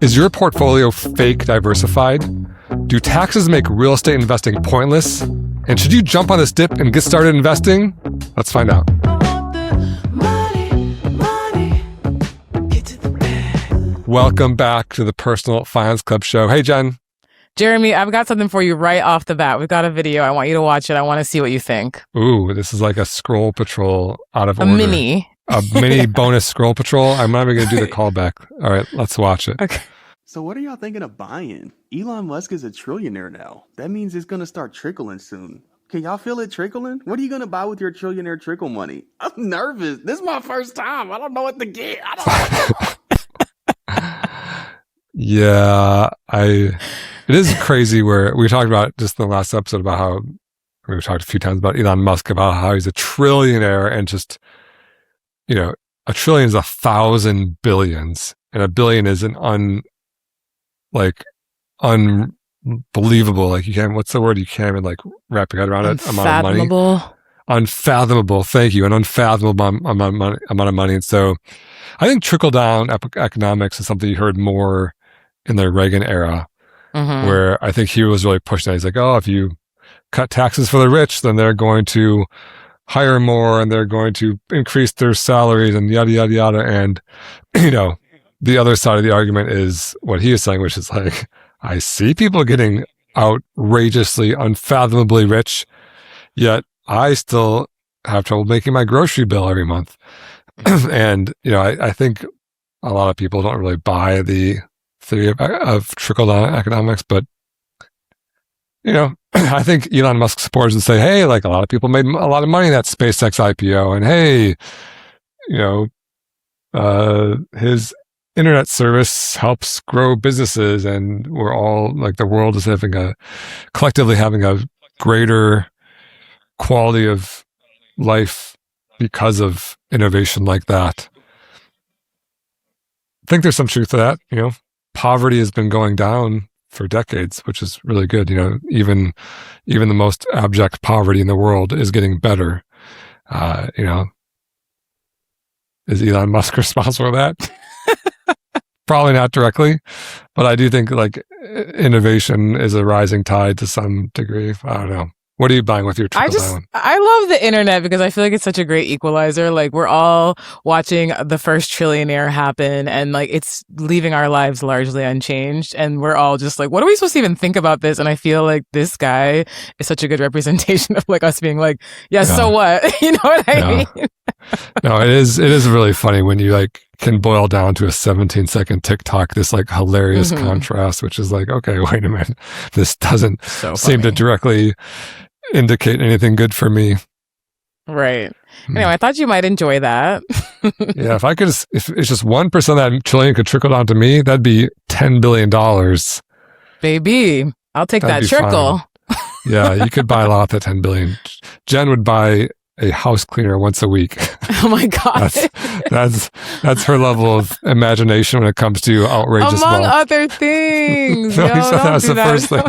Is your portfolio fake diversified? Do taxes make real estate investing pointless? And should you jump on this dip and get started investing? Let's find out. Welcome back to the Personal Finance Club show. Hey, Jen. Jeremy, I've got something for you right off the bat. We've got a video. I want you to watch it. I want to see what you think. Ooh, this is like a scroll patrol out of A order. mini bonus scroll patrol. I'm not even going to do the callback. All right, let's watch it. Okay. So what are y'all thinking of buying? Elon Musk is a trillionaire now. That means it's going to start trickling soon. Can y'all feel it trickling? What are you going to buy with your trillionaire trickle money? I'm nervous. This is my first time. I don't know what to get. Yeah, it is crazy where we talked about just in the last episode about how we've talked a few times about Elon Musk, about how he's a trillionaire and just, a trillion is 1,000 billions and a billion is an unbelievable, like you can't, what's the word? You can't even like wrap your head around it. Amount of money. Unfathomable. Thank you. An unfathomable amount of money. And so I think trickle down economics is something you heard more in the Reagan era, where I think he was really pushing that. He's like, oh, if you cut taxes for the rich, then they're going to hire more and they're going to increase their salaries and yada, yada, yada. And, the other side of the argument is what he is saying, which is like, I see people getting outrageously, unfathomably rich, yet I still have trouble making my grocery bill every month. And, I think a lot of people don't really buy the theory of trickle-down economics, but, I think Elon Musk supporters would say, hey, like a lot of people made a lot of money in that SpaceX IPO, and hey, his internet service helps grow businesses, and we're all like the world is collectively having a greater quality of life because of innovation like that. I think there's some truth to that. Poverty has been going down for decades, which is really good. Even the most abject poverty in the world is getting better. Is Elon Musk responsible for that? Probably not directly, but I do think like innovation is a rising tide to some degree. I don't know. What are you buying with your trickle down? I love the internet because I feel like it's such a great equalizer. Like we're all watching the first trillionaire happen and like it's leaving our lives largely unchanged. And we're all just like, what are we supposed to even think about this? And I feel like this guy is such a good representation of like us being like, yeah. So what? You know what I mean? No, it is really funny when you like can boil down to a 17-second TikTok, this like hilarious contrast, which is like, okay, wait a minute. This doesn't seem to directly indicate anything good for me. Right. Anyway, I thought you might enjoy that. Yeah, if it's just 1% of that trillion could trickle down to me, that'd be $10 billion. Baby, I'll take that trickle. Yeah, you could buy a lot of that 10 billion. Jen would buy a house cleaner once a week. Oh my God. That's her level of imagination when it comes to outrageous Among wealth. other things. No, that was the first thing.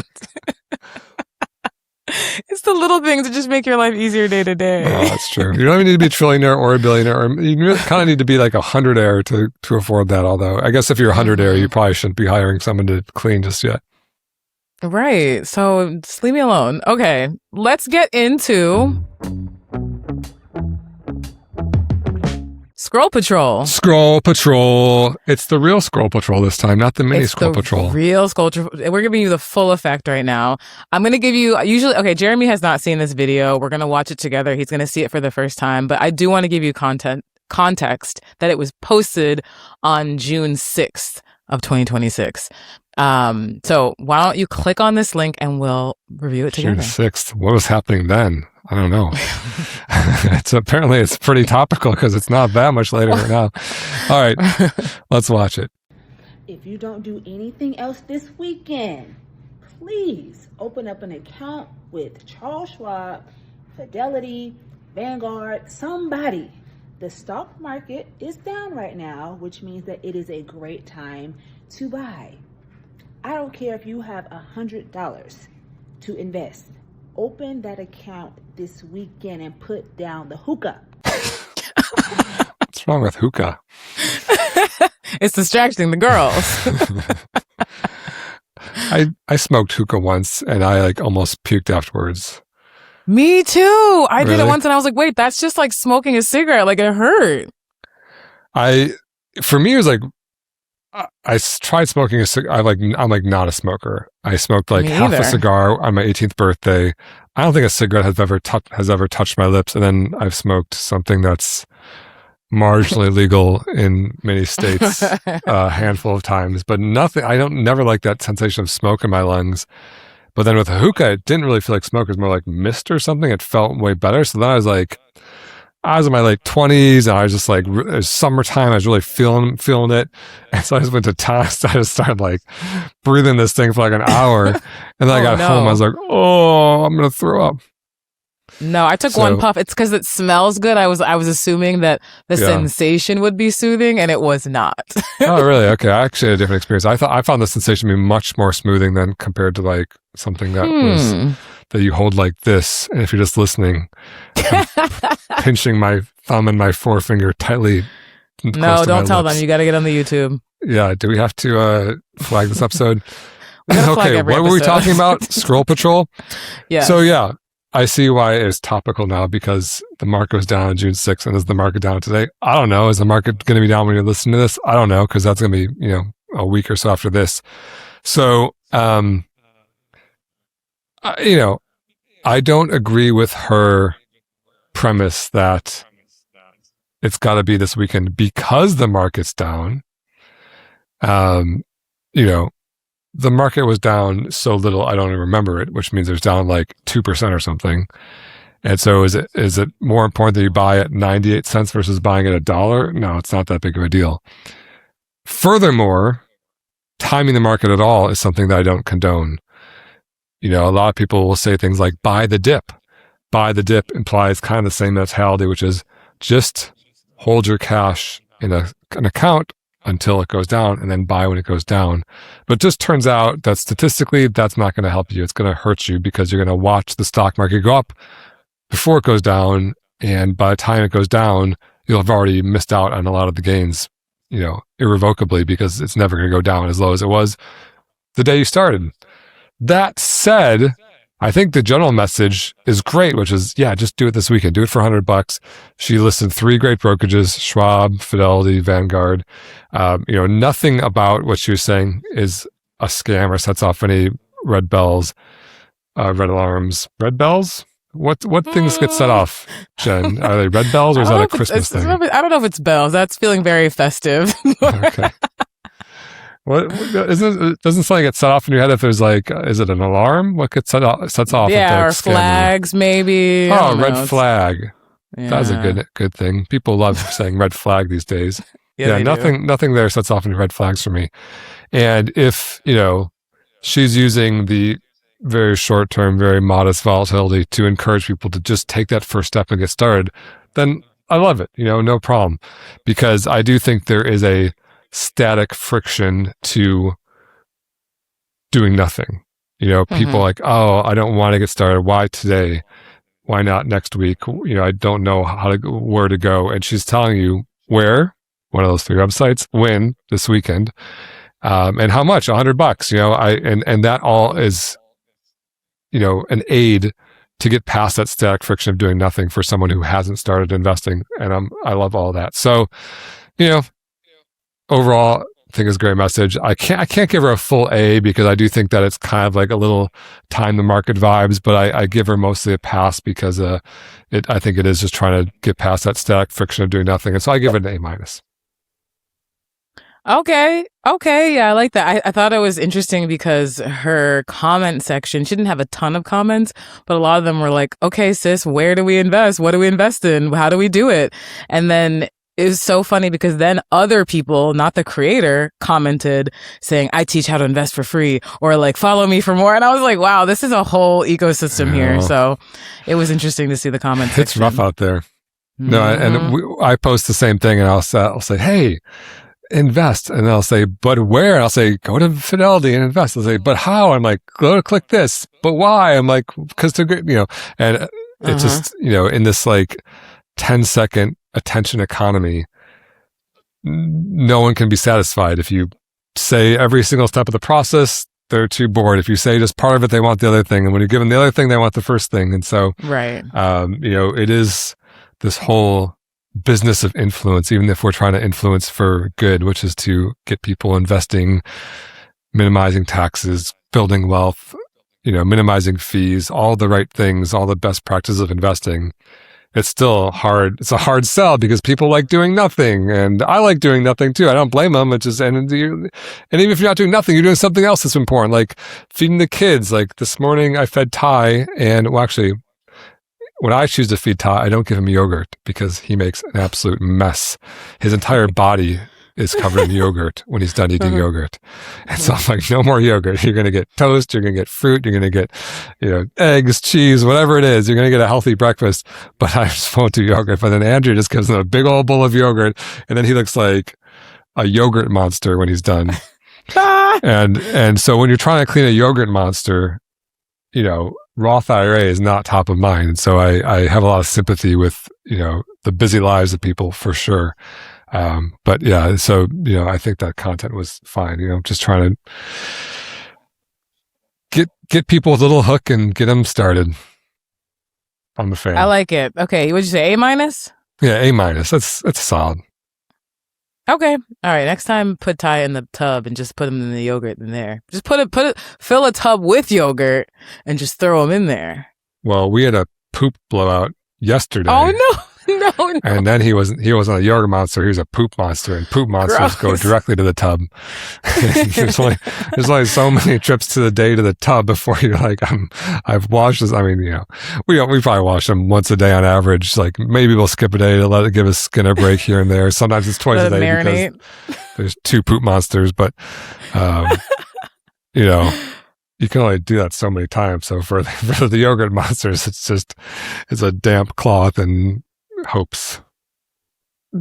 It's the little things that just make your life easier day to day. Oh, that's true. You don't even need to be a trillionaire or a billionaire. Or you kind of need to be like a hundredaire to afford that. Although I guess if you're a hundredaire, you probably shouldn't be hiring someone to clean just yet. Right. So just leave me alone. Okay. Let's get into Scroll Patrol. Scroll Patrol. It's the real Scroll Patrol this time, not the mini Scroll Patrol. Real Scroll Patrol. We're giving you the full effect right now. I'm going to give you, Jeremy has not seen this video. We're going to watch it together. He's going to see it for the first time, but I do want to give you context that it was posted on June 6th of 2026. So why don't you click on this link and we'll review it together. June 6th. What was happening then? I don't know. Apparently it's pretty topical because it's not that much later right now. All right, let's watch it. If you don't do anything else this weekend, please open up an account with Charles Schwab, Fidelity, Vanguard, somebody. The stock market is down right now, which means that it is a great time to buy. I don't care if you have $100 to invest. Open that account this weekend and put down the hookah. What's wrong with hookah? It's distracting the girls. I smoked hookah once and I like almost puked afterwards. Me too. I did it Really? once and I was like, wait, that's just like smoking a cigarette. Like it hurt. For me, it was like, I tried smoking a cigar. I'm like not a smoker. I smoked like Me half either. a cigar on my 18th birthday. I don't think a cigarette has ever touched my lips. And then I've smoked something that's marginally legal in many states a handful of times, but nothing. I don't never like that sensation of smoke in my lungs. But then with a hookah, it didn't really feel like smoke. It was more like mist or something. It felt way better. So then I was in my late 20s and I was just like, it was summertime. I was really feeling it. And so I just went to town. I just started like breathing this thing for like an hour. And then I got home. I was like, oh, I'm going to throw up. No, I took one puff. It's because it smells good. I was assuming that the sensation would be soothing, and it was not. Oh, really? Okay. I actually had a different experience. I found the sensation to be much more smoothing than compared to like something that was that you hold like this. And if you're just listening, I'm pinching my thumb and my forefinger tightly. No, don't tell them. You got to get on the YouTube. Yeah. Do we have to flag this episode? Okay. What were we talking about? Scroll Patrol? Yeah. So yeah. I see why it's topical now because the market was down on June 6th. And is the market down today? I don't know. Is the market going to be down when you're listening to this? I don't know because that's going to be, a week or so after this. So, I don't agree with her premise that it's got to be this weekend because the market's down. The market was down so little, I don't even remember it, which means it's down like 2% or something. And so is it more important that you buy at 98 cents versus buying at $1? No, it's not that big of a deal. Furthermore, timing the market at all is something that I don't condone. A lot of people will say things like buy the dip. Buy the dip implies kind of the same mentality, which is just hold your cash in an account until it goes down and then buy when it goes down. But it just turns out that statistically, that's not going to help you. It's going to hurt you because you're going to watch the stock market go up before it goes down. And by the time it goes down, you'll have already missed out on a lot of the gains, irrevocably because it's never going to go down as low as it was the day you started. That said, I think the general message is great, which is, just do it this weekend. Do it for $100. She listed 3 great brokerages, Schwab, Fidelity, Vanguard. Nothing about what she was saying is a scam or sets off any red bells, red alarms. Red bells? What things get set off, Jen? Are they red bells or is that a Christmas thing? I don't know if it's bells. That's feeling very festive. Okay. Doesn't something get set off in your head if there's like, is it an alarm? What sets off? Yeah, or flags maybe. Oh, red flag. Yeah. That's a good thing. People love saying red flag these days. Yeah, nothing there sets off any red flags for me. And if, she's using the very short term, very modest volatility to encourage people to just take that first step and get started, then I love it, no problem. Because I do think there is a static friction to doing nothing. People like, oh, I don't want to get started. Why today? Why not next week? I don't know where to go. And she's telling you where, one of those 3 websites, when this weekend, and how much, $100, and that all is, an aid to get past that static friction of doing nothing for someone who hasn't started investing. And I love all that. So, overall, I think it's a great message. I can't give her a full A because I do think that it's kind of like a little time the market vibes, but I give her mostly a pass because I think it is just trying to get past that static friction of doing nothing. And so I give it an A-. Okay. Yeah, I like that. I thought it was interesting because her comment section, she didn't have a ton of comments, but a lot of them were like, okay, sis, where do we invest? What do we invest in? How do we do it? And then it was so funny because then other people, not the creator, commented saying, I teach how to invest for free or like, follow me for more. And I was like, wow, this is a whole ecosystem here. So it was interesting to see the comments section. It's rough out there. No, and I post the same thing and I'll say, hey, invest. And I'll say, but where? And I'll say, go to Fidelity and invest. I'll say, but how? I'm like, go to click this. But why? I'm like, because they're good, and it's just, in this like 10-second attention economy, no one can be satisfied. If you say every single step of the process, they're too bored. If you say just part of it, they want the other thing. And when you give them the other thing, they want the first thing. And so, right. It is this whole business of influence, even if we're trying to influence for good, which is to get people investing, minimizing taxes, building wealth, minimizing fees, all the right things, all the best practices of investing. It's still hard. It's a hard sell because people like doing nothing, and I like doing nothing too. I don't blame them. It's just, and even if you're not doing nothing, you're doing something else that's important, like feeding the kids. Like this morning, I fed Ty, and when I choose to feed Ty, I don't give him yogurt because he makes an absolute mess. His entire body is covered in yogurt when he's done eating yogurt. And so I'm like, no more yogurt. You're going to get toast. You're going to get fruit. You're going to get, eggs, cheese, whatever it is. You're going to get a healthy breakfast, but I just won't do yogurt. But then Andrew just gives him a big old bowl of yogurt. And then he looks like a yogurt monster when he's done. And so when you're trying to clean a yogurt monster, Roth IRA is not top of mind. And so I have a lot of sympathy with, the busy lives of people for sure. But yeah, so, I think that content was fine, just trying to get people with a little hook and get them started on the fan. I like it. Okay. What'd you say? A-? Yeah. A-. That's solid. Okay. All right. Next time, put Ty in the tub and just put him in the yogurt in there. Just fill a tub with yogurt and just throw him in there. Well, we had a poop blowout yesterday. Oh, no. No. And then he wasn't a yogurt monster. He was a poop monster, and poop monsters go directly to the tub. there's only so many trips to the tub before you're like, I've washed this. I mean, we probably wash them once a day on average. Like maybe we'll skip a day to let it give his skin a break here and there. Sometimes it's twice a day marinate. Because there's two poop monsters, but, you can only do that so many times. So for the yogurt monsters, it's a damp cloth and hopes.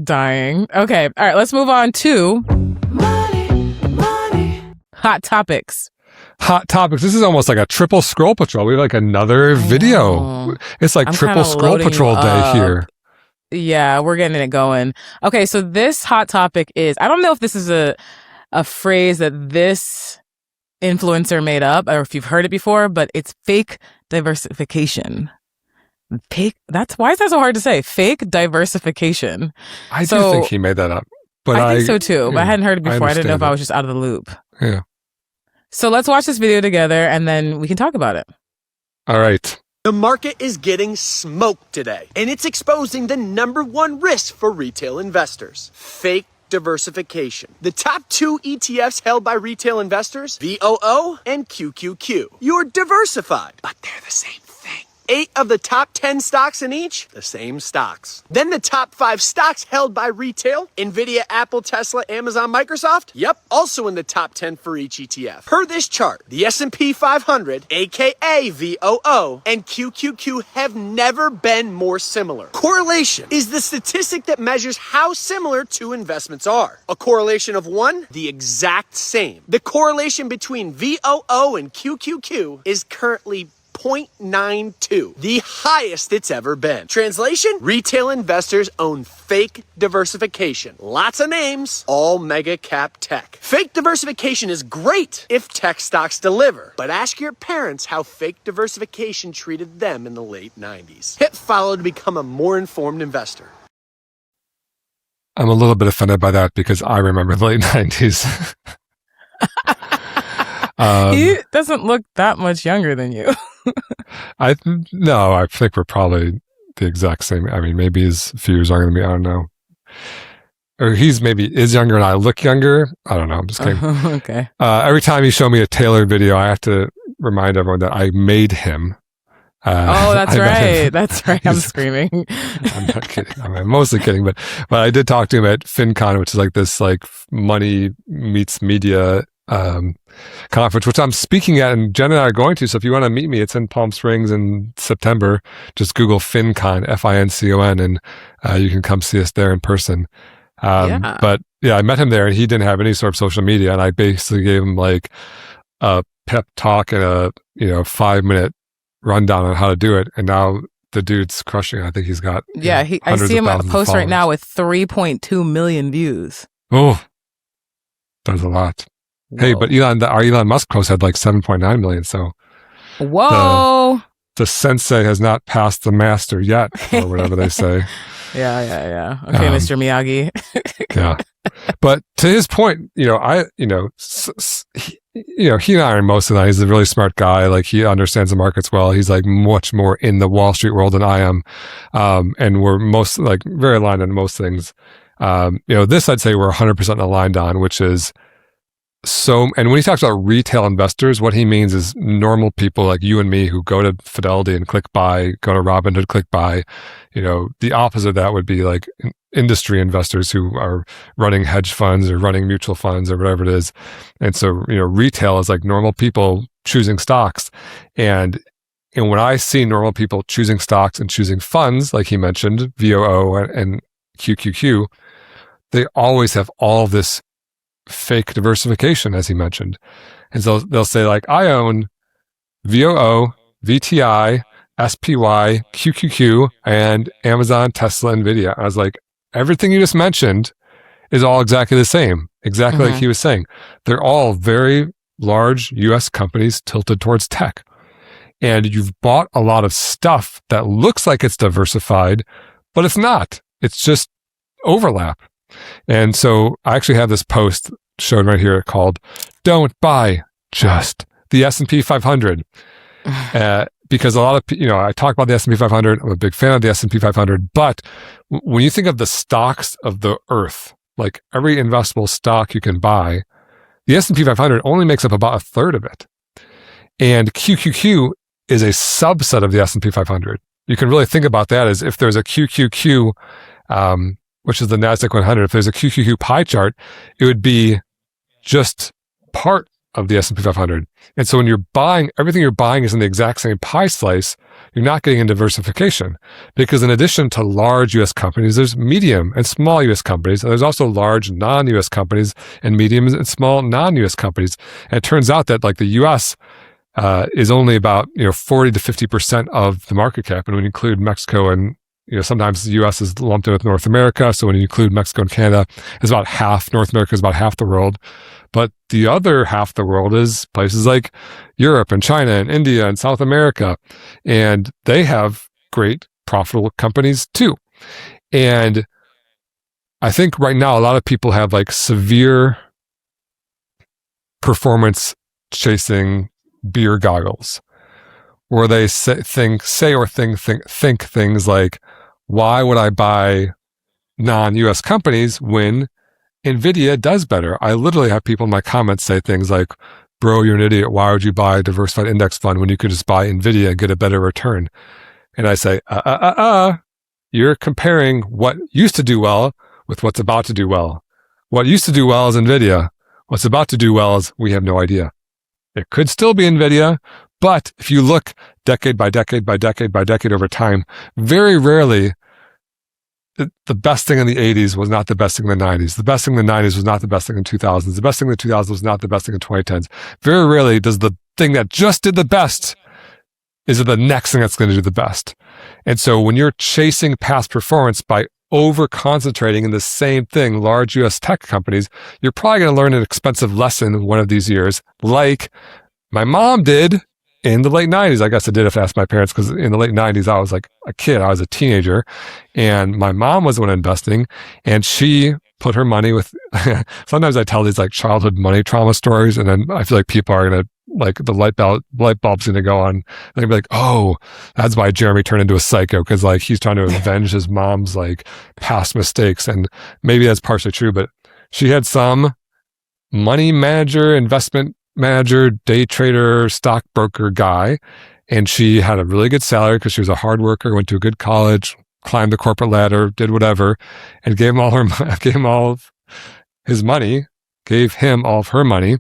Dying. Okay. All right. Let's move on to hot topics. Hot topics. This is almost like a triple scroll patrol. We have like another video. It's like triple scroll patrol day here. Yeah, we're getting it going. Okay. So this hot topic is, I don't know if this is a phrase that this influencer made up or if you've heard it before, but it's fake diversification. Why is that so hard to say? Fake diversification. I do think he made that up. But I think so too. But I hadn't heard it before. I didn't know if I was just out of the loop. Yeah. So let's watch this video together and then we can talk about it. All right. The market is getting smoked today, and it's exposing the #1 risk for retail investors: fake diversification. The top 2 ETFs held by retail investors, VOO and QQQ. You're diversified, but they're the same thing. 8 of the top 10 stocks in each, the same stocks. Then the top 5 stocks held by retail, Nvidia, Apple, Tesla, Amazon, Microsoft, yep, also in the top 10 for each ETF. Per this chart, the S&P 500, aka VOO, and QQQ have never been more similar. Correlation is the statistic that measures how similar 2 investments are. A correlation of 1, the exact same. The correlation between VOO and QQQ is currently 0.92, the highest it's ever been. Translation: retail investors own fake diversification. Lots of names, all mega cap tech. Fake diversification is great if tech stocks deliver, but ask your parents how fake diversification treated them in the late 90s. Hit follow to become a more informed investor. I'm a little bit offended by that because I remember the late 90s. He doesn't look that much younger than you. I think we're probably the exact same. I mean, maybe he's a few years younger than me. I don't know. Or he's maybe is younger and I look younger. I don't know. I'm just kidding. Okay. Every time you show me a tailored video, I have to remind everyone that I made him. That's right. That's right. I'm screaming. I'm not kidding. I'm mostly kidding, but I did talk to him at FinCon, which is like this money meets media conference, which I'm speaking at, and Jen and I are going to. So if you want to meet me, it's in Palm Springs in September. Just Google FinCon, FINCON, and you can come see us there in person. But yeah, I met him there, and he didn't have any sort of social media, and I basically gave him like a pep talk and a 5-minute rundown on how to do it, and now the dude's crushing. I think he's got I see him post right now with 3.2 million views. Oh, that's a lot. Whoa. Hey, but our Elon Musk post had like 7.9 million. So whoa, the sensei has not passed the master yet, or whatever they say. Yeah. Okay, Mr. Miyagi. Yeah. But to his point, he and I are mostly that. He's a really smart guy. Like, he understands the markets well. He's like much more in the Wall Street world than I am. And we're most like very aligned on most things. This I'd say we're 100% aligned on, which is and when he talks about retail investors, what he means is normal people like you and me who go to Fidelity and click buy, go to Robinhood, click buy. The opposite of that would be like industry investors who are running hedge funds or running mutual funds or whatever it is. And so, retail is like normal people choosing stocks. And when I see normal people choosing stocks and choosing funds, like he mentioned, VOO and QQQ, they always have all this fake diversification, as he mentioned. And so they'll say like, I own VOO, VTI, SPY, QQQ, and Amazon, Tesla, NVIDIA. I was like, everything you just mentioned is all exactly the same, exactly like he was saying. They're all very large US companies tilted towards tech. And you've bought a lot of stuff that looks like it's diversified, but it's not. It's just overlap. And so I actually have this post shown right here called "Don't Buy Just the S&P 500." Because a lot of, I talk about the S&P 500. I'm a big fan of the S&P 500. But when you think of the stocks of the earth, like every investable stock you can buy, the S&P 500 only makes up about a third of it. And QQQ is a subset of the S&P 500. You can really think about that as if there's a QQQ, which is the NASDAQ 100. If there's a QQQ pie chart, it would be just part of the S&P 500. And so when you're buying, everything you're buying is in the exact same pie slice, you're not getting in diversification. Because in addition to large US companies, there's medium and small US companies. And there's also large non-US companies and medium and small non-US companies. And it turns out that like the US is only about 40 to 50% of the market cap. And when you include Mexico and sometimes the U.S. is lumped in with North America. So when you include Mexico and Canada, it's about half. North America is about half the world. But the other half the world is places like Europe and China and India and South America. And they have great profitable companies too. And I think right now, a lot of people have like severe performance chasing beer goggles, where they think things like, why would I buy non-US companies when NVIDIA does better? I literally have people in my comments say things like, bro, you're an idiot. Why would you buy a diversified index fund when you could just buy NVIDIA and get a better return? And I say, you're comparing what used to do well with what's about to do well. What used to do well is NVIDIA. What's about to do well is we have no idea. It could still be NVIDIA, but if you look decade by decade by decade by decade over time, very rarely the best thing in the 80s was not the best thing in the 90s. The best thing in the 90s was not the best thing in the 2000s. The best thing in the 2000s was not the best thing in the 2010s. Very rarely does the thing that just did the best is it the next thing that's going to do the best. And so when you're chasing past performance by over concentrating in the same thing, large US tech companies, you're probably going to learn an expensive lesson one of these years, like my mom did in the late 90s. I guess I did if I asked my parents, because in the late 90s, I was like a kid. I was a teenager, and my mom was the one investing, and she put her money with, sometimes I tell these like childhood money trauma stories, and then I feel like people are going to, like the light bulb's going to go on. They'll be like, oh, that's why Jeremy turned into a psycho, because like he's trying to avenge his mom's like past mistakes. And maybe that's partially true, but she had some money manager, investment manager, day trader, stockbroker guy, and she had a really good salary because she was a hard worker, went to a good college, climbed the corporate ladder, did whatever, and gave him all of his money, gave him all of her money.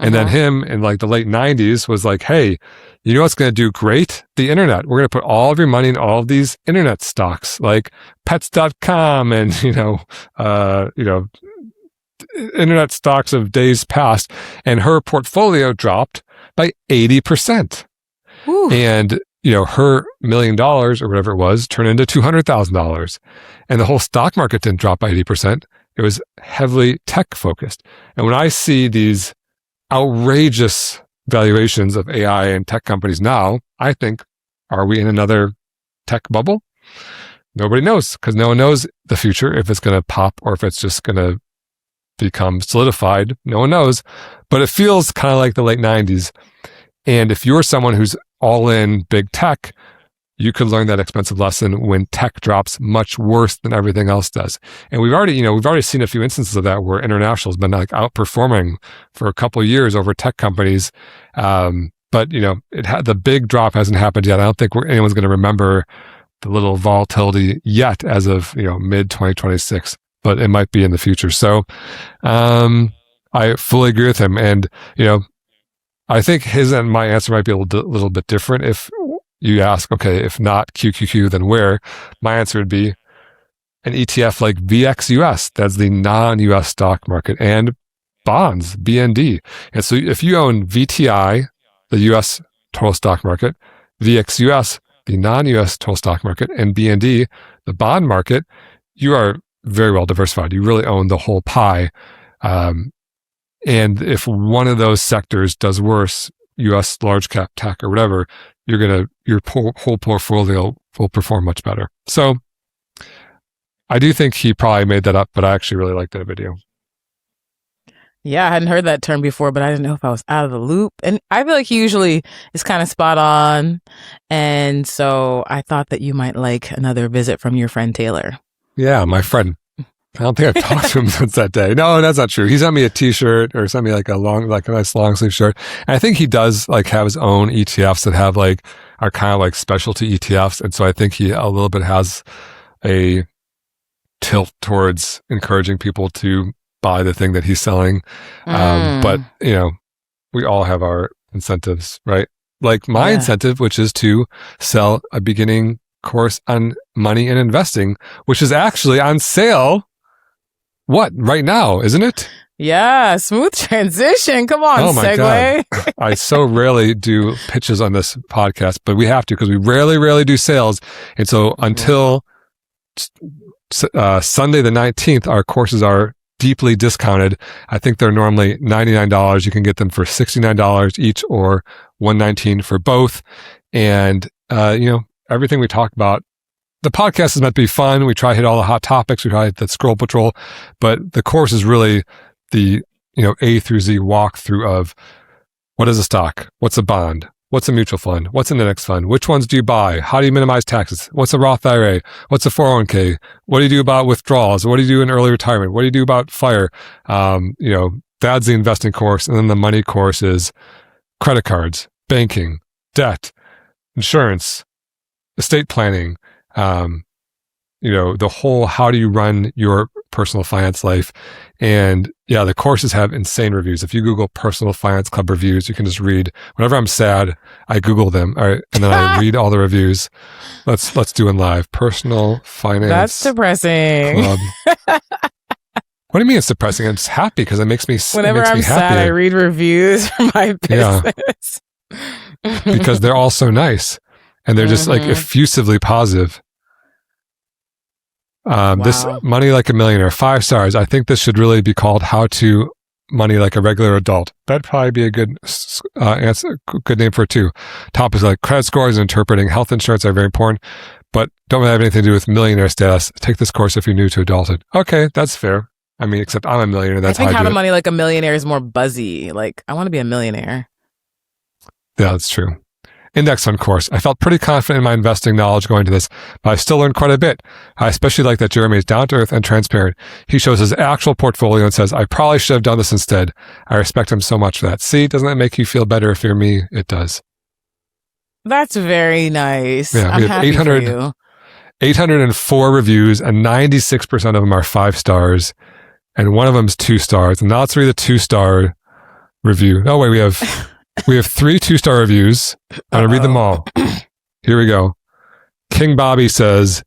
And then him in like the late 90s was like, hey, you know what's going to do great? The internet. We're going to put all of your money in all of these internet stocks like pets.com and, internet stocks of days past. And her portfolio dropped by 80%. Ooh. And, her $1 million or whatever it was turned into $200,000. And the whole stock market didn't drop by 80%. it was heavily tech focused. And when I see these outrageous valuations of AI and tech companies now, I think, are we in another tech bubble? Nobody knows, because no one knows the future, if it's going to pop or if it's just going to become solidified. No one knows, but it feels kind of like the late 90s. And if you're someone who's all in big tech, you could learn that expensive lesson when tech drops much worse than everything else does. And we've already seen a few instances of that where international has been like outperforming for a couple of years over tech companies. But the big drop hasn't happened yet. I don't think anyone's going to remember the little volatility yet as of mid 2026, but it might be in the future. So I fully agree with him, and I think his and my answer might be a little bit different. If you ask, okay, if not QQQ, then where? My answer would be an ETF like VXUS. That's the non-US stock market, and bonds, BND. And so if you own VTI, the US total stock market, VXUS, the non-US total stock market, and BND, the bond market, you are very well diversified. You really own the whole pie. And if one of those sectors does worse, US large cap tech or whatever, your whole portfolio will perform much better. So I do think he probably made that up, but I actually really liked that video. Yeah, I hadn't heard that term before, but I didn't know if I was out of the loop. And I feel like he usually is kind of spot on. And so I thought that you might like another visit from your friend Taylor. Yeah, my friend. I don't think I've talked to him since that day. No, that's not true. He sent me a t-shirt or sent me like a nice long sleeve shirt. And I think he does like have his own ETFs that are kind of like specialty ETFs. And so I think he a little bit has a tilt towards encouraging people to buy the thing that he's selling. But we all have our incentives, right? Like my incentive, which is to sell a beginning course on money and investing, which is actually on sale. What, right now, isn't it? Yeah, smooth transition. Come on, oh my segue. God. I so rarely do pitches on this podcast, but we have to because we rarely do sales. And so until Sunday the 19th, our courses are deeply discounted. I think they're normally $99. You can get them for $69 each or $119 for both. And, everything we talk about, the podcast is meant to be fun. We try to hit all the hot topics. We try to hit that scroll patrol, but the course is really the, A through Z walkthrough of what is a stock? What's a bond? What's a mutual fund? What's an index fund? Which ones do you buy? How do you minimize taxes? What's a Roth IRA? What's a 401k? What do you do about withdrawals? What do you do in early retirement? What do you do about FIRE? That's the investing course. And then the money course is credit cards, banking, debt, insurance, estate planning, the whole how do you run your personal finance life. And yeah, the courses have insane reviews. If you Google Personal Finance Club reviews, you can just read. Whenever I'm sad, I Google them, all right, and then I read all the reviews. Let's do it live. Personal Finance. That's depressing. Club. What do you mean it's depressing? I'm just happy because it makes me Whenever I'm sad, I read reviews for my business. Yeah. Because they're all so nice. And they're just like effusively positive. This Money Like a Millionaire, 5 stars. I think this should really be called How to Money Like a Regular Adult. That'd probably be a good good name for it too. Topics like credit scores and interpreting health insurance are very important, but don't have anything to do with millionaire status. Take this course if you're new to adulthood. Okay, that's fair. I mean, except I'm a millionaire. That's I think how to Money Like a Millionaire is more buzzy. Like, I want to be a millionaire. Yeah, that's true. Index fund course. I felt pretty confident in my investing knowledge going to this, but I still learned quite a bit. I especially like that Jeremy is down to earth and transparent. He shows his actual portfolio and says, I probably should have done this instead. I respect him so much for that. See, doesn't that make you feel better if you're me? It does. That's very nice. Yeah, we have 804 reviews and 96% of them are 5 stars and one of them is 2 stars. And now let's read the 2-star review. Oh wait, we have 3 2-star reviews. I'm going to read them all. Here we go. King Bobby says,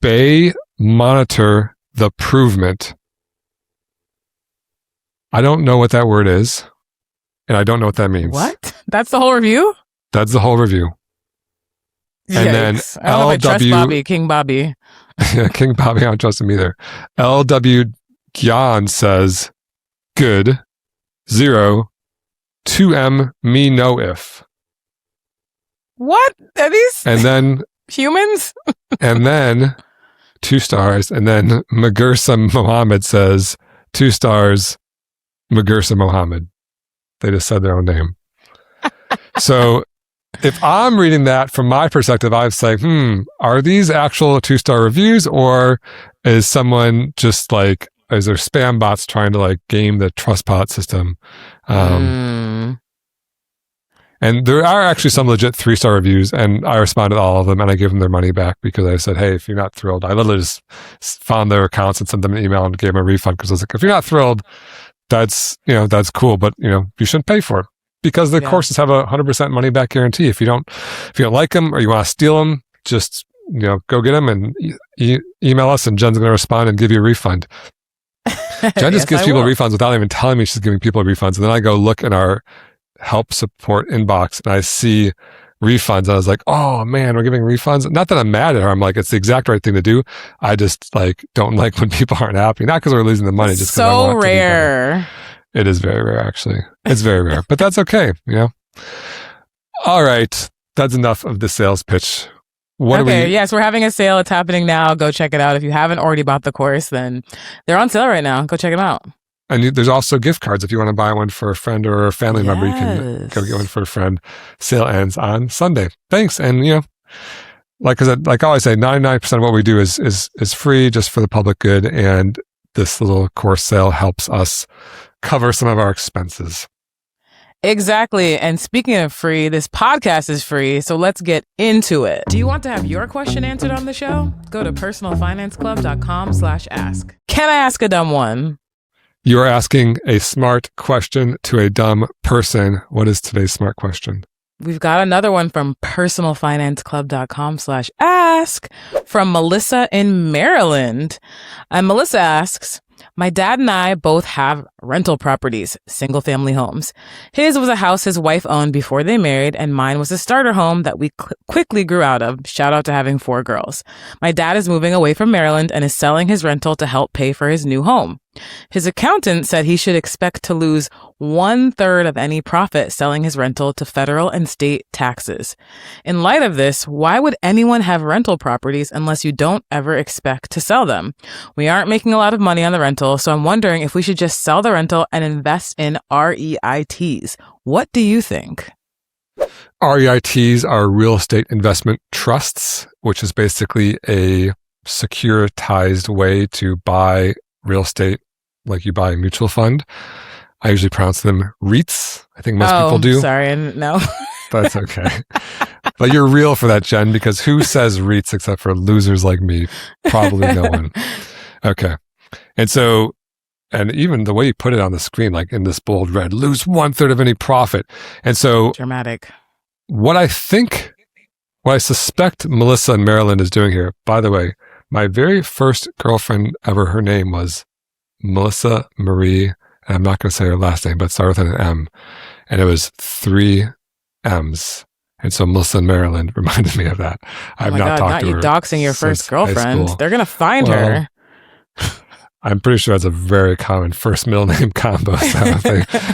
Bay monitor the provement. I don't know what that word is, and I don't know what that means. What? That's the whole review? That's the whole review. And then I don't know if I trust Bobby, King Bobby. King Bobby, I don't trust him either. LW Gyan says, good. 0. 2M, me no if. What? Are these and then humans? And then 2 stars. And then Magursa Mohammed says, 2 stars, Magursa Mohammed. They just said their own name. So if I'm reading that from my perspective, I'd say, are these actual 2-star reviews, or is someone just like, is there spam bots trying to like game the Trustpilot system? And there are actually some legit 3-star reviews, and I responded to all of them, and I gave them their money back because I said, hey, if you're not thrilled, I literally just found their accounts and sent them an email and gave them a refund, because I was like, if you're not thrilled, that's cool, but you shouldn't pay for it, because the courses have a 100% money back guarantee. If you don't like them or you want to steal them, just go get them and email us, and Jen's going to respond and give you a refund. Jen just gives people refunds without even telling me she's giving people refunds, and then I go look in our help support inbox and I see refunds, and I was like, oh man, we're giving refunds. Not that I'm mad at her, I'm like, it's the exact right thing to do. I just don't like when people aren't happy, not because we're losing the money, just because I want it to be better. It is very rare, actually. It's very rare, but that's okay. All right, that's enough of the sales pitch. Yes, we're having a sale. It's happening now. Go check it out. If you haven't already bought the course, then they're on sale right now. Go check them out. And there's also gift cards. If you want to buy one for a friend or a family member, you can go get one for a friend. Sale ends on Sunday. Thanks. And, like I always say, 99% of what we do is free, just for the public good. And this little course sale helps us cover some of our expenses. Exactly. And speaking of free, this podcast is free, so let's get into it. Do you want to have your question answered on the show? Go to personalfinanceclub.com/ask. Can I ask a dumb one? You're asking a smart question to a dumb person. What is today's smart question? We've got another one from personalfinanceclub.com/ask from Melissa in Maryland. And Melissa asks, my dad and I both have rental properties, single family homes. His was a house his wife owned before they married, and mine was a starter home that we quickly grew out of. Shout out to having 4 girls. My dad is moving away from Maryland and is selling his rental to help pay for his new home. His accountant said he should expect to lose 1/3 of any profit selling his rental to federal and state taxes. In light of this, why would anyone have rental properties unless you don't ever expect to sell them? We aren't making a lot of money on the rental, so I'm wondering if we should just sell the rental and invest in REITs. What do you think? REITs are real estate investment trusts, which is basically a securitized way to buy real estate, like you buy a mutual fund. I usually pronounce them REITs. I think most people do. Sorry, no. That's okay. But you're real for that, Jen, because who says REITs except for losers like me? Probably no one. Okay. And even the way you put it on the screen, like in this bold red, lose 1/3 of any profit. And so dramatic. What I suspect Melissa in Maryland is doing here, by the way, my very first girlfriend ever, her name was Melissa Marie, and I'm not going to say her last name, but it started with an M, and it was 3 M's. And so Melissa in Maryland reminded me of that. I've not talked to her. Not you doxing your first girlfriend. They're going to find her. I'm pretty sure that's a very common first middle name combo. So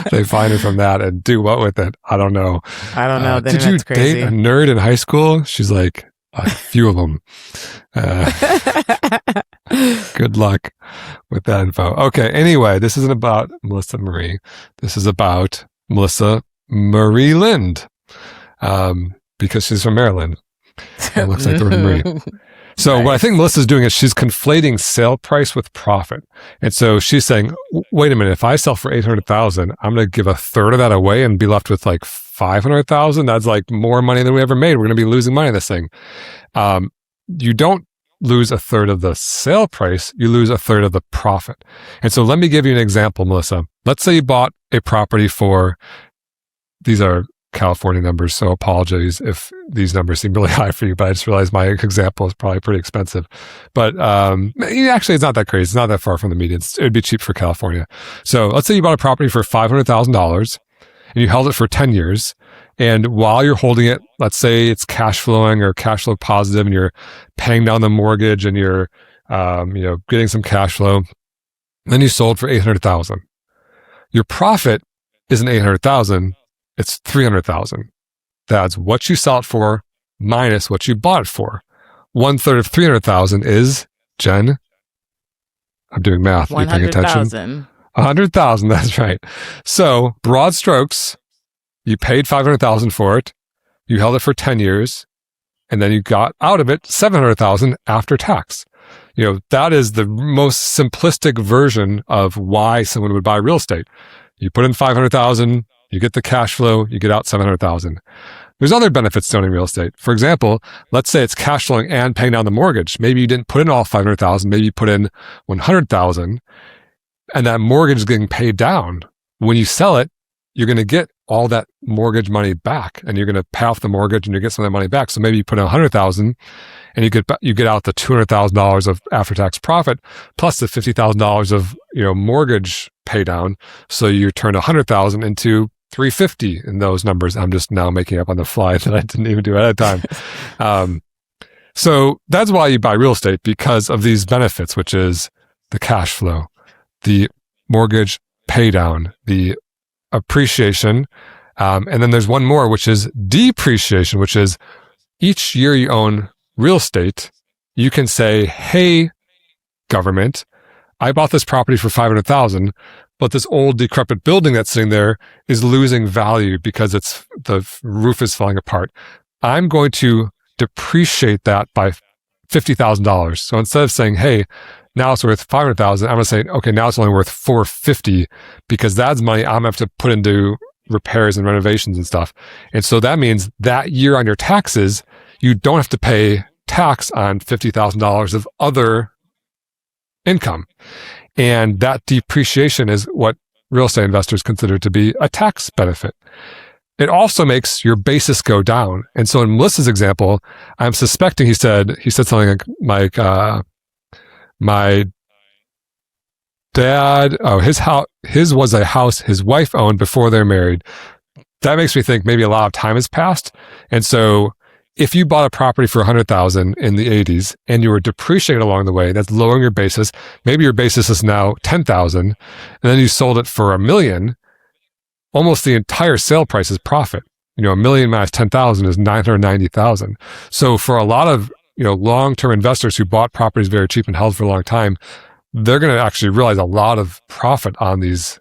they find her from that and do what with it? I don't know. Did you date a nerd in high school? She's like, a few of them. Good luck with that info. Okay. Anyway, this isn't about Melissa Marie. This is about Melissa Marie Lind, because she's from Maryland. It looks like the word Marie. So What I think Melissa's doing is she's conflating sale price with profit. And so she's saying, wait a minute, if I sell for $800,000, I'm going to give 1/3 of that away and be left with like $500,000. That's like more money than we ever made. We're going to be losing money on this thing. You don't lose 1/3 of the sale price. You lose 1/3 of the profit. And so let me give you an example, Melissa. Let's say you bought a property for, these are California numbers, so apologies if these numbers seem really high for you, but I just realized my example is probably pretty expensive. But actually, it's not that crazy. It's not that far from the median. It would be cheap for California. So let's say you bought a property for $500,000 and you held it for 10 years And while you're holding it, let's say it's cash flowing or cash flow positive, and you're paying down the mortgage and you're, getting some cash flow. Then you sold for $800,000. Your profit isn't $800,000; it's $300,000. That's what you sell it for minus what you bought it for. 1/3 of $300,000 is, Jen, I'm doing math. Are you paying attention? $100,000. That's right. So broad strokes, you paid $500,000 for it. You held it for 10 years, and then you got out of it $700,000 after tax. That is the most simplistic version of why someone would buy real estate. You put in $500,000, you get the cash flow, you get out $700,000. There's other benefits to owning real estate. For example, let's say it's cash flowing and paying down the mortgage. Maybe you didn't put in all $500,000, maybe you put in $100,000, and that mortgage is getting paid down. When you sell it, you're going to get all that mortgage money back, and you're going to pay off the mortgage and you get some of that money back. So maybe you put in $100,000 and you get out the $200,000 of after-tax profit plus the $50,000 of mortgage pay down. So you turn $100,000 into $350 in those numbers. I'm just now making up on the fly that I didn't even do ahead of time. So that's why you buy real estate, because of these benefits, which is the cash flow, the mortgage pay down, the appreciation. And then there's one more, which is depreciation, which is each year you own real estate, you can say, hey, government, I bought this property for $500,000, but this old decrepit building that's sitting there is losing value because the roof is falling apart. I'm going to depreciate that by $50,000. So instead of saying, hey, now it's worth $500,000, I'm going to say, okay, now it's only worth $450 because that's money I'm going to have to put into repairs and renovations and stuff. And so that means that year on your taxes, you don't have to pay tax on $50,000 of other income. And that depreciation is what real estate investors consider to be a tax benefit. It also makes your basis go down. And so in Melissa's example, I'm suspecting he said something like my dad, his was a house his wife owned before they're married. That makes me think maybe a lot of time has passed. And so if you bought a property for $100,000 in the 80s and you were depreciating along the way, that's lowering your basis. Maybe your basis is now $10,000, and then you sold it for $1 million. Almost the entire sale price is profit. $1 million minus $10,000 is $990,000. So for a lot of long-term investors who bought properties very cheap and held for a long time, they're going to actually realize a lot of profit on these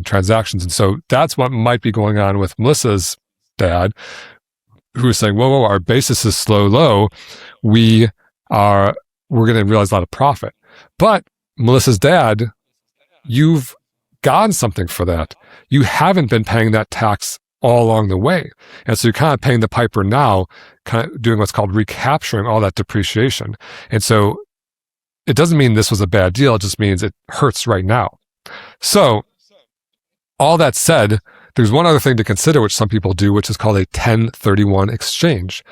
transactions. And so that's what might be going on with Melissa's dad, who is saying, whoa, our basis is low. We're going to realize a lot of profit. But Melissa's dad, you've gotten something for that. You haven't been paying that tax all along the way. And so you're kind of paying the piper now, kind of doing what's called recapturing all that depreciation. And so it doesn't mean this was a bad deal. It just means it hurts right now. So all that said, there's one other thing to consider, which some people do, which is called a 1031 exchange,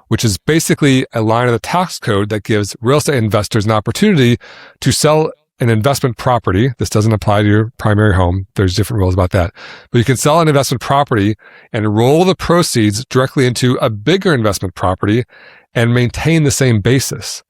which is basically a line of the tax code that gives real estate investors an opportunity to sell an investment property. This doesn't apply to your primary home. There's different rules about that. But you can sell an investment property and roll the proceeds directly into a bigger investment property and maintain the same basis.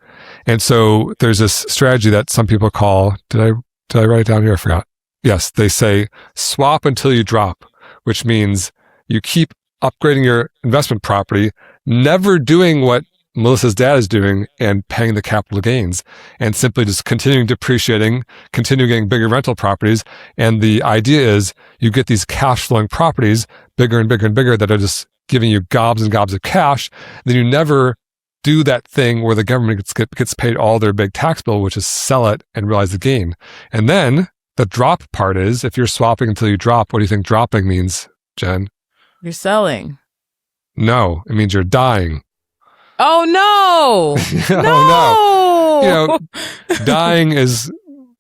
And so there's this strategy that some people call, did I write it down here? I forgot. Yes, they say swap until you drop, which means you keep upgrading your investment property, never doing what Melissa's dad is doing and paying the capital gains, and simply just continuing depreciating, continue getting bigger rental properties. And the idea is you get these cash flowing properties bigger and bigger and bigger that are just giving you gobs and gobs of cash. Then you never do that thing where the government gets paid all their big tax bill, which is sell it and realize the gain. And then the drop part is, if you're swapping until you drop, what do you think dropping means, Jen? You're selling. No, it means you're dying. Oh, no. Oh, no. Dying is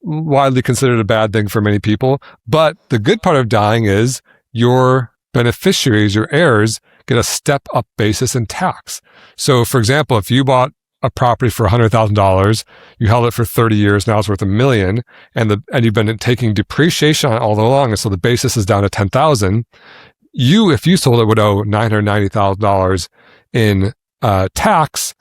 widely considered a bad thing for many people. But the good part of dying is your beneficiaries, your heirs, get a step up basis in tax. So, for example, if you bought a property for $100,000, you held it for 30 years, now it's worth $1 million, and you've been taking depreciation on it all along, and so the basis is down to $10,000. you, if you sold it, would owe $990,000 in tax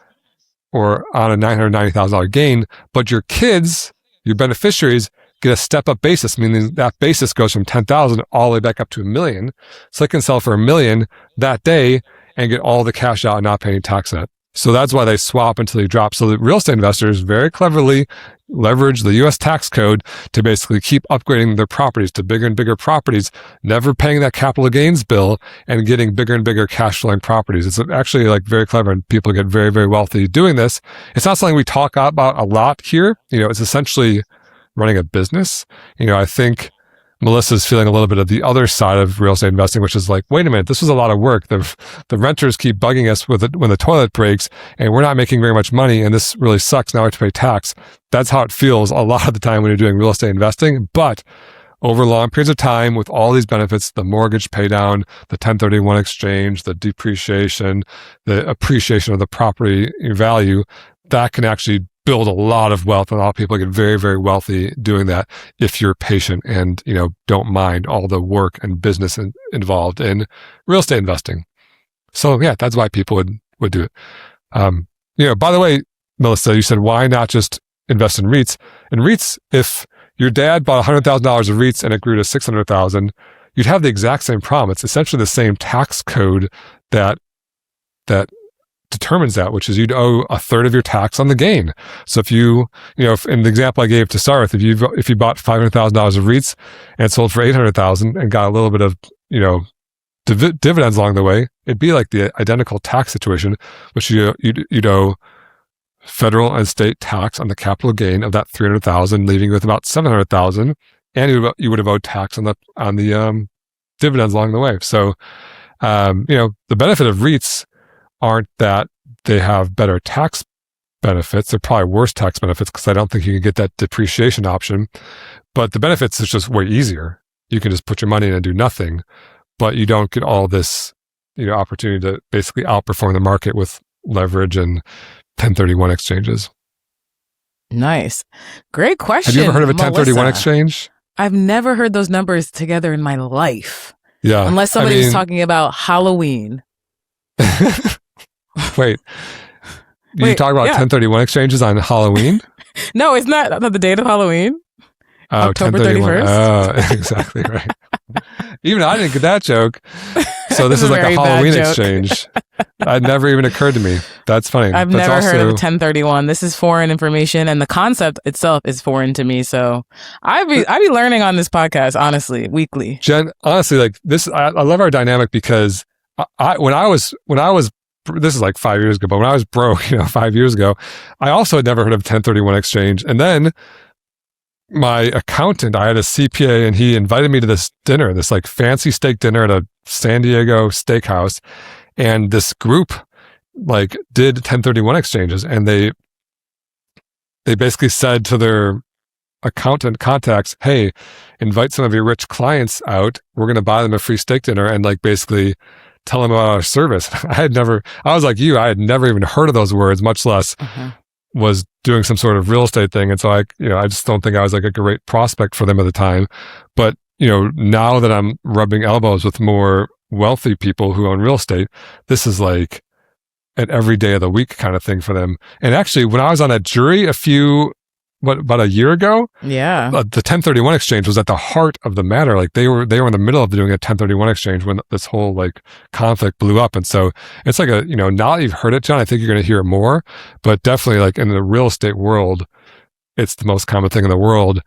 or on a $990,000 gain, but your kids, your beneficiaries, get a step-up basis, meaning that basis goes from 10,000 all the way back up to $1 million. So they can sell for $1 million that day and get all the cash out and not pay any tax on it. So that's why they swap until they drop. So the real estate investors very cleverly leverage the U.S. tax code to basically keep upgrading their properties to bigger and bigger properties, never paying that capital gains bill and getting bigger and bigger cash flowing properties. It's actually like very clever, and people get very, very wealthy doing this. It's not something we talk about a lot here. It's essentially running a business. I think Melissa's feeling a little bit of the other side of real estate investing, which is like, wait a minute, this was a lot of work. The renters keep bugging us with it when the toilet breaks and we're not making very much money and this really sucks. Now I have to pay tax. That's how it feels a lot of the time when you're doing real estate investing. But over long periods of time with all these benefits, the mortgage pay down, the 1031 exchange, the depreciation, the appreciation of the property value, that can actually build a lot of wealth, and a lot of people get very, very wealthy doing that if you're patient and, don't mind all the work and business involved in real estate investing. So yeah, that's why people would do it. By the way, Melissa, you said, why not just invest in REITs? In REITs, if your dad bought $100,000 of REITs and it grew to $600,000, you'd have the exact same problem. It's essentially the same tax code that determines that, which is you'd owe a third of your tax on the gain. So if if in the example I gave to Sarth, if you bought $500,000 of REITs and sold for $800,000 and got a little bit of, dividends along the way, it'd be like the identical tax situation, which you'd owe federal and state tax on the capital gain of that $300,000, leaving you with about $700,000, and you would have owed tax on the dividends along the way. So, the benefit of REITs aren't that they have better tax benefits. They're probably worse tax benefits because I don't think you can get that depreciation option. But the benefits is just way easier. You can just put your money in and do nothing, but you don't get all this, opportunity to basically outperform the market with leverage and 1031 exchanges. Nice. Great question. Have you ever heard of a 1031 Melissa. Exchange? I've never heard those numbers together in my life. Yeah. Unless somebody's talking about Halloween. Wait, you talk about 1031 exchanges on Halloween? No, it's not the date of Halloween. Oh, October 31st. Oh, exactly right. Even I didn't get that joke. So this is like a Halloween exchange. It never even occurred to me. That's funny. I've never heard of a 1031. This is foreign information, and the concept itself is foreign to me. So I be learning on this podcast, honestly, weekly. Jen, honestly, like this, I love our dynamic because when I was this is like 5 years ago, but when I was broke, 5 years ago, I also had never heard of 1031 exchange. And then my accountant, I had a CPA, and he invited me to this dinner, this like fancy steak dinner at a San Diego steakhouse. And this group like did 1031 exchanges, and they basically said to their accountant contacts, hey, invite some of your rich clients out. We're going to buy them a free steak dinner and like basically tell them about our service. I was like you, I had never even heard of those words, much less was doing some sort of real estate thing. And so I just don't think I was like a great prospect for them at the time. But, now that I'm rubbing elbows with more wealthy people who own real estate, this is like an every day of the week kind of thing for them. And actually, when I was on a jury about a year ago, yeah, the 1031 exchange was at the heart of the matter. Like they were in the middle of doing a 1031 exchange when this whole like conflict blew up. And so it's like now that you've heard it, John, I think you're going to hear it more, but definitely like in the real estate world, it's the most common thing in the world.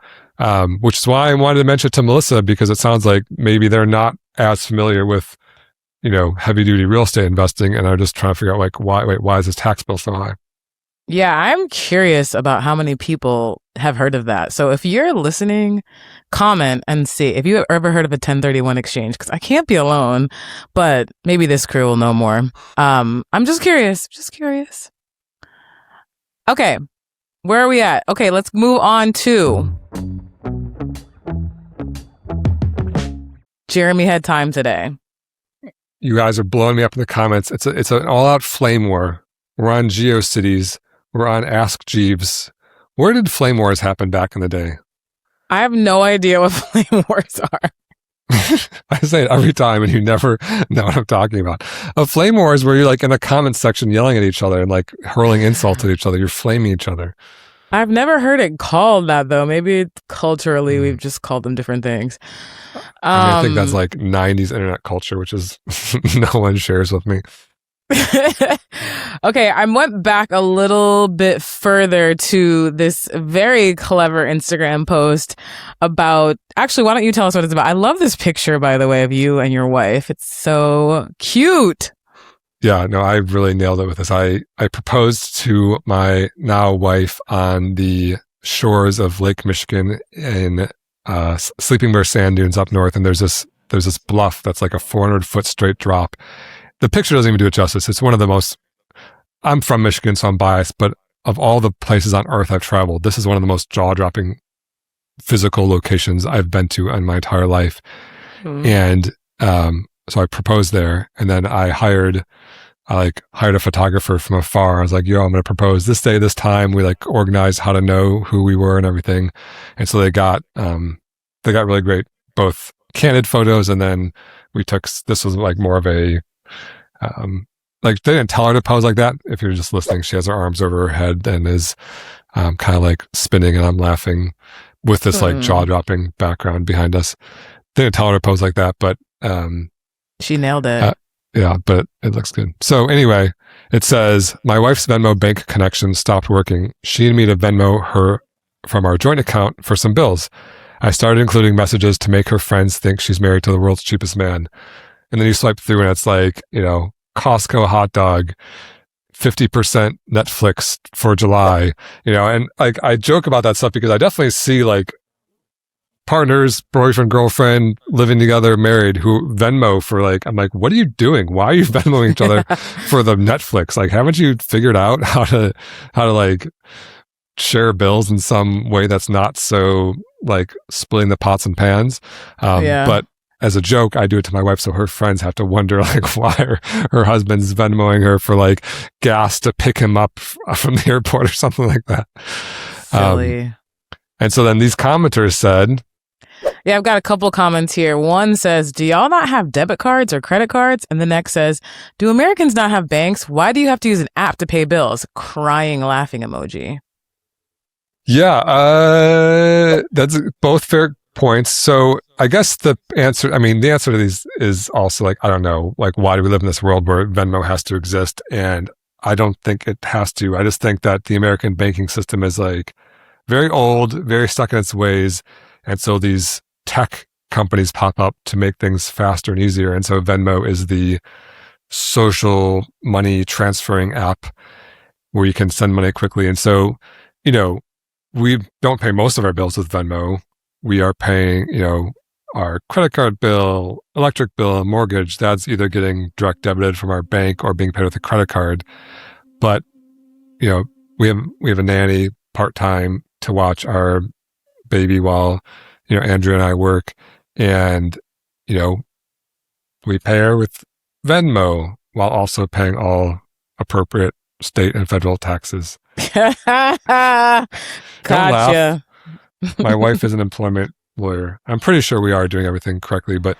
Which is why I wanted to mention it to Melissa, because it sounds like maybe they're not as familiar with, heavy duty real estate investing and are just trying to figure out like, why is this tax bill so high? Yeah, I'm curious about how many people have heard of that. So if you're listening, comment and see if you've ever heard of a 1031 exchange, because I can't be alone, but maybe this crew will know more. I'm just curious. Okay, where are we at? Okay, let's move on to Jeremy had time today. You guys are blowing me up in the comments. It's an all-out flame war. We're on GeoCities. We're on Ask Jeeves. Where did flame wars happen back in the day? I have no idea what flame wars are. I say it every time and you never know what I'm talking about. A flame war is where you're like in the comments section yelling at each other and like hurling insults at each other. You're flaming each other. I've never heard it called that though. Maybe culturally we've just called them different things. I think that's like 90s internet culture, which is no one shares with me. Okay, I went back a little bit further to this very clever Instagram post about, actually, why don't you tell us what it's about? I love this picture, by the way, of you and your wife. It's so cute. Yeah, no, I really nailed it with this. I proposed to my now wife on the shores of Lake Michigan in Sleeping Bear Sand Dunes up north, and there's this bluff that's like a 400-foot straight drop. The picture doesn't even do it justice. It's one of the most, I'm from Michigan, so I'm biased, but of all the places on earth I've traveled, this is one of the most jaw-dropping physical locations I've been to in my entire life. And so I proposed there, and then I hired a photographer from afar. I was like, yo, I'm going to propose this day, this time. We like organized how to know who we were and everything. And so they got really great, both candid photos. And then this was like more of a, like they didn't tell her to pose like that. If you're just listening, she has her arms over her head and is kind of like spinning, and I'm laughing with this like jaw-dropping background behind us. They didn't tell her to pose like that, but she nailed it. Yeah, but it looks good. So anyway, it says, my wife's Venmo bank connection stopped working. She needed me to Venmo her from our joint account for some bills. I started including messages to make her friends think she's married to the world's cheapest man. And then you swipe through and it's like, Costco hot dog, 50% Netflix for July, and like I joke about that stuff because I definitely see like partners, boyfriend, girlfriend, living together, married, who Venmo for like, I'm like, what are you doing? Why are you Venmoing each other for the Netflix? Like, haven't you figured out how to like share bills in some way that's not so like splitting the pots and pans? But as a joke, I do it to my wife, so her friends have to wonder like why her husband's Venmoing her for like gas to pick him up from the airport or something like that. Silly. And so then these commenters said, yeah, I've got a couple comments here. One says, do y'all not have debit cards or credit cards? And the next says, do Americans not have banks? Why do you have to use an app to pay bills? Crying, laughing emoji. Yeah, that's both fair points. So I guess the answer to these is also like, I don't know, like, why do we live in this world where Venmo has to exist? And I don't think it has to. I just think that the American banking system is like very old, very stuck in its ways. And so these tech companies pop up to make things faster and easier. And so Venmo is the social money transferring app where you can send money quickly. And so, we don't pay most of our bills with Venmo. We are paying, our credit card bill, electric bill, mortgage. That's either getting direct debited from our bank or being paid with a credit card. But, we have a nanny part-time to watch our baby while, Andrew and I work, and, we pay her with Venmo while also paying all appropriate state and federal taxes. Gotcha. My wife is an employment lawyer. I'm pretty sure we are doing everything correctly, but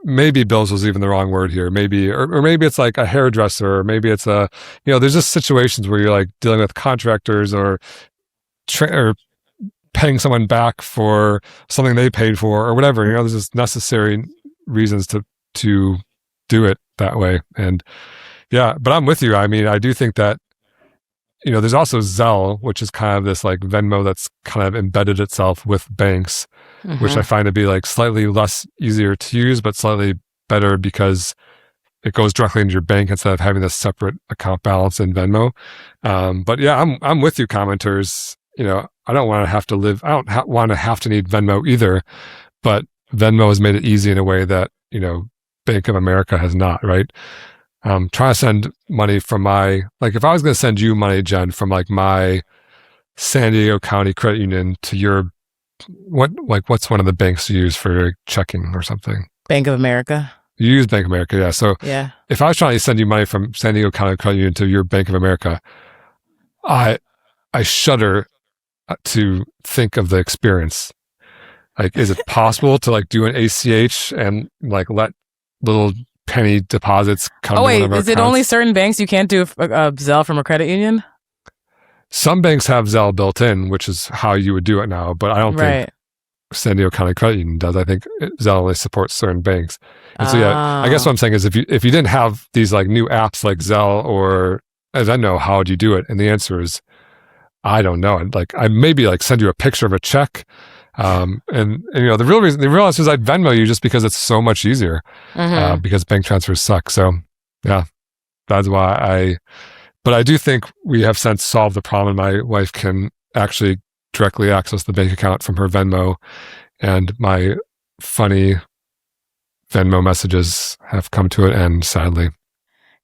maybe bills was even the wrong word here. Maybe, or maybe it's like a hairdresser, or maybe it's there's just situations where you're like dealing with contractors or paying someone back for something they paid for or whatever. There's just necessary reasons to do it that way. And yeah, but I'm with you. I mean, I do think that, there's also Zelle, which is kind of this like Venmo that's kind of embedded itself with banks, which I find to be like slightly less easier to use, but slightly better because it goes directly into your bank instead of having this separate account balance in Venmo. But yeah, I'm with you, commenters. I don't want to have to need Venmo either, but Venmo has made it easy in a way that, Bank of America has not, right? Trying to send money from if I was going to send you money, Jen, from like my San Diego County credit union to your, what's one of the banks you use for checking or something? Bank of America. You use Bank of America, yeah. So yeah, if I was trying to send you money from San Diego County credit union to your Bank of America, I shudder to think of the experience. Like, is it possible to like do an ACH and like let little penny deposits come to one of our is it accounts? only certain banks you can't do a Zelle from a credit union? Some banks have Zelle built in, which is how you would do it now, but I don't think San Diego County Credit Union does. I think Zelle only supports certain banks. And so, yeah, I guess what I'm saying is if you didn't have these like new apps like Zelle or as I know, how would you do it? And the answer is, I don't know. Like, I maybe like send you a picture of a check. And you know, the real answer is I'd Venmo you just because it's so much easier, because bank transfers suck. So yeah, that's why but I do think we have since solved the problem. My wife can actually directly access the bank account from her Venmo, and my funny Venmo messages have come to an end, sadly.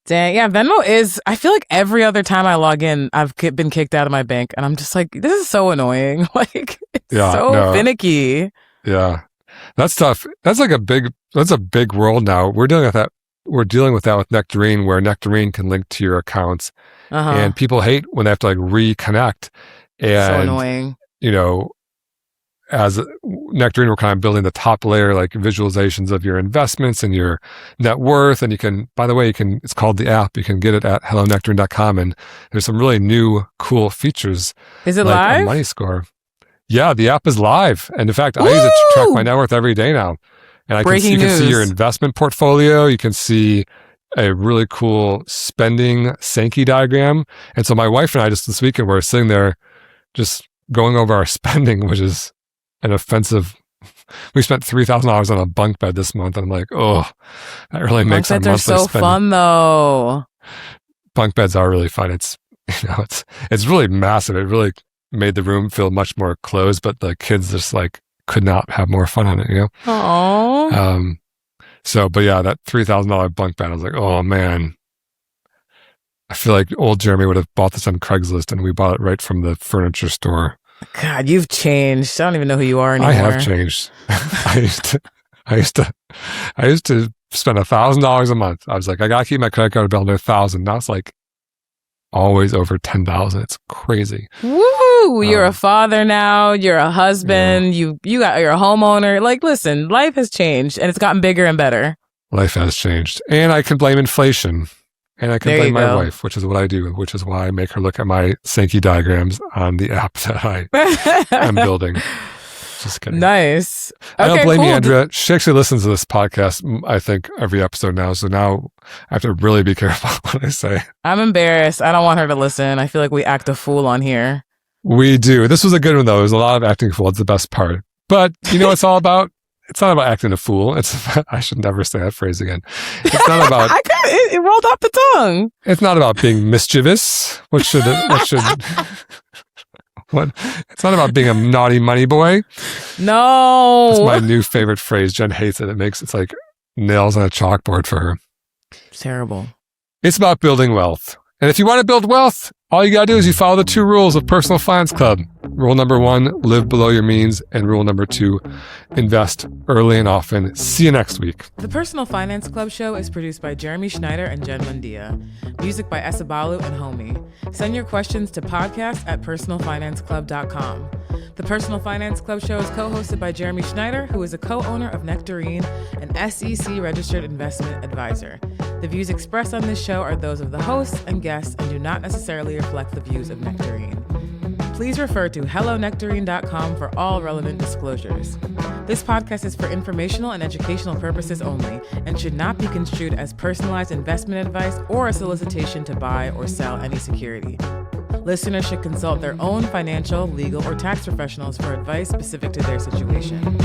Dang, yeah, Venmo is, I feel like every other time I log in, I've been kicked out of my bank, and I'm just like, this is so annoying. Like, it's finicky. Yeah, that's tough. That's a big world now. We're dealing with that. We're dealing with that with Nectarine, where Nectarine can link to your accounts, and people hate when they have to like reconnect. And, so annoying. You know, as Nectarine, we're kind of building the top layer, like visualizations of your investments and your net worth. And you can, by the way, it's called the app. You can get it at hellonectarine.com. And there's some really new, cool features. Is it like live? A money score. Yeah, the app is live. And in fact, I use it to track my net worth every day now. And you can see your investment portfolio. You can see a really cool spending Sankey diagram. And so my wife and I just this weekend were sitting there just going over our spending, which is an offensive. We spent $3,000 on a bunk bed this month. And I'm like, oh, that really makes our monthly spending. Bunk beds are so fun though. Bunk beds are really fun. It's really massive. It really made the room feel much more closed, but the kids just like could not have more fun on it, you know? Aww. But yeah, that $3,000 bunk bed, I was like, oh man. I feel like old Jeremy would have bought this on Craigslist, and we bought it right from the furniture store. God, you've changed. I don't even know who you are anymore. I have changed. I used to spend $1,000 a month. I was like, I gotta keep my credit card bill under 1,000. Now it's like always over 10,000. It's crazy. Woo! You're a father now. You're a husband. Yeah. You're a homeowner. Like, listen, life has changed, and it's gotten bigger and better. Life has changed, and I can blame inflation. And I can blame my wife, which is what I do, which is why I make her look at my Sankey diagrams on the app that I am building. Just kidding. Nice. I don't blame you, Andrea. She actually listens to this podcast, I think, every episode now. So now I have to really be careful what I say. I'm embarrassed. I don't want her to listen. I feel like we act a fool on here. We do. This was a good one, though. There's a lot of acting a fool. It's the best part. But you know what it's all about? It's not about acting a fool. I should never say that phrase again. It's not about. It rolled off the tongue. It's not about being mischievous. It's not about being a naughty money boy. No. It's my new favorite phrase. Jen hates it. It's like nails on a chalkboard for her. It's terrible. It's about building wealth. And if you want to build wealth, all you got to do is you follow the 2 rules of Personal Finance Club. Rule number 1, live below your means. And rule number 2, invest early and often. See you next week. The Personal Finance Club show is produced by Jeremy Schneider and Jen Mundia. Music by Esabalu and Homie. Send your questions to podcast@personalfinanceclub.com. The Personal Finance Club show is co-hosted by Jeremy Schneider, who is a co-owner of Nectarine, an SEC-registered investment advisor. The views expressed on this show are those of the hosts and guests and do not necessarily reflect the views of Nectarine. Please refer to hellonectarine.com for all relevant disclosures. This podcast is for informational and educational purposes only and should not be construed as personalized investment advice or a solicitation to buy or sell any security. Listeners should consult their own financial, legal, or tax professionals for advice specific to their situation.